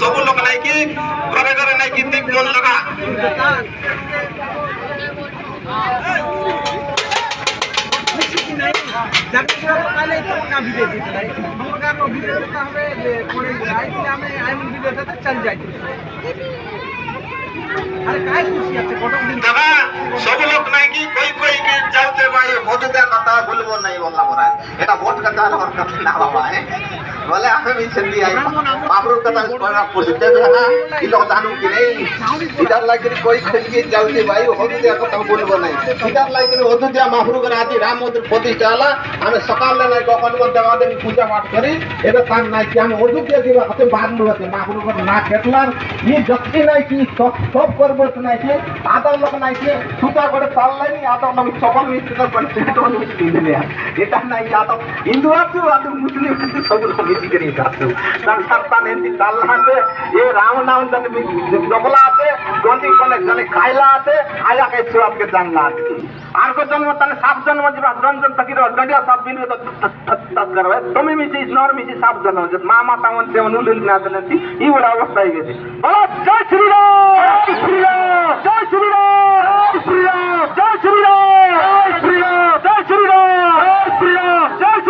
सब लोग नहीं कि करे करे नहीं कि दिख मन लगा चल जाए दादा सब लोग नहीं कि कोई के जाते भाई भोट दे कथा बोलबो नहीं बोलना पड़ा एटा वोट का चाल और कथा ना बाबा है बोले हमें भी चली आई बाबरू कथा पड़ा पुछते है ई लोग जानू कि नहीं इधर लाइक कोई के जाते भाई हो दे कथा बोलबो नहीं इधर लाइक हो दे बाबरू का आदि राम मंदिर प्रतिष्ठा हला हमें सकाल ले नहीं कखन को देवा देवी पूजा पाठ करी एबे काम नहीं कि हम ओदु के दिवा हते बांधलु हते बाबरू का ना केटलार ये जत्ती नहीं कि सब करबत नहीं कि आधा लोग नहीं कि छुटा করে তাল নাই আদা নবী সবাই মিস্টার কনসেপ্ট অনু দিলে এটা নাই আদা হিন্দু আছে আদা মুসলিম আছে সব লোক মিশি করে আছে সংস্থান এন্টি তাল আছে এ রাম নাম জানে জবলা আছে গন্ডি কোনে জানে খাইলা আছে আয়া কে সুরাত के जानना আর কো জন্ম তানে সাত জন্ম দিবা জনজন তকি গন্ডিয়া সব বিন তো তত করবে তুমি মিশি নর মিশি সাত জন্ম মা মাতা মন দেवन উলিল না জানতি ই বড় অবস্থা হয়ে গেছে বলো জয় শ্রী রাম জয় শ্রী রাম জয় শ্রী রাম জয় শ্রী রাম জয় শ্রী রাম জয় শ্রী রাম জয়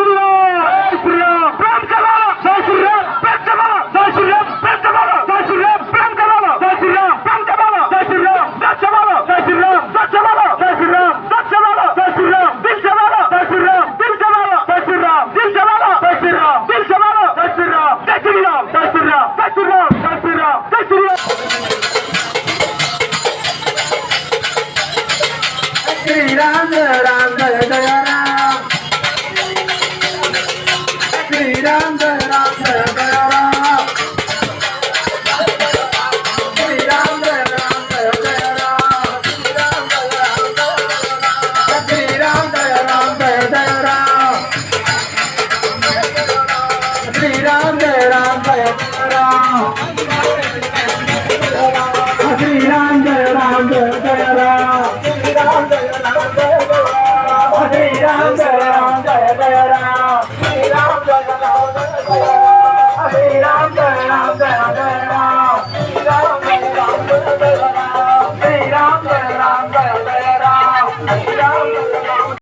শ্রী রাম প্রেম চালা জয় শ্রী রাম প্রেম চালা জয় শ্রী রাম প্রেম চালা জয় শ্রী রাম প্রেম চালা জয় শ্রী রাম প্রেম চালা জয় শ্রী রাম জয় চালা জয় শ্রী রাম জয় চালা জয় শ্রী রাম জয় চালা জয় শ্রী রাম দিল চালা জয় শ্রী রাম দিল চালা জয় শ্রী রাম দিল চালা জয় শ্রী রাম দিল চালা জয় শ্রী রাম জয় শ্রী রাম জয় শ্রী রাম জয় শ্রী রাম জয় শ্রী রাম জয় শ্রী রাম श्री राम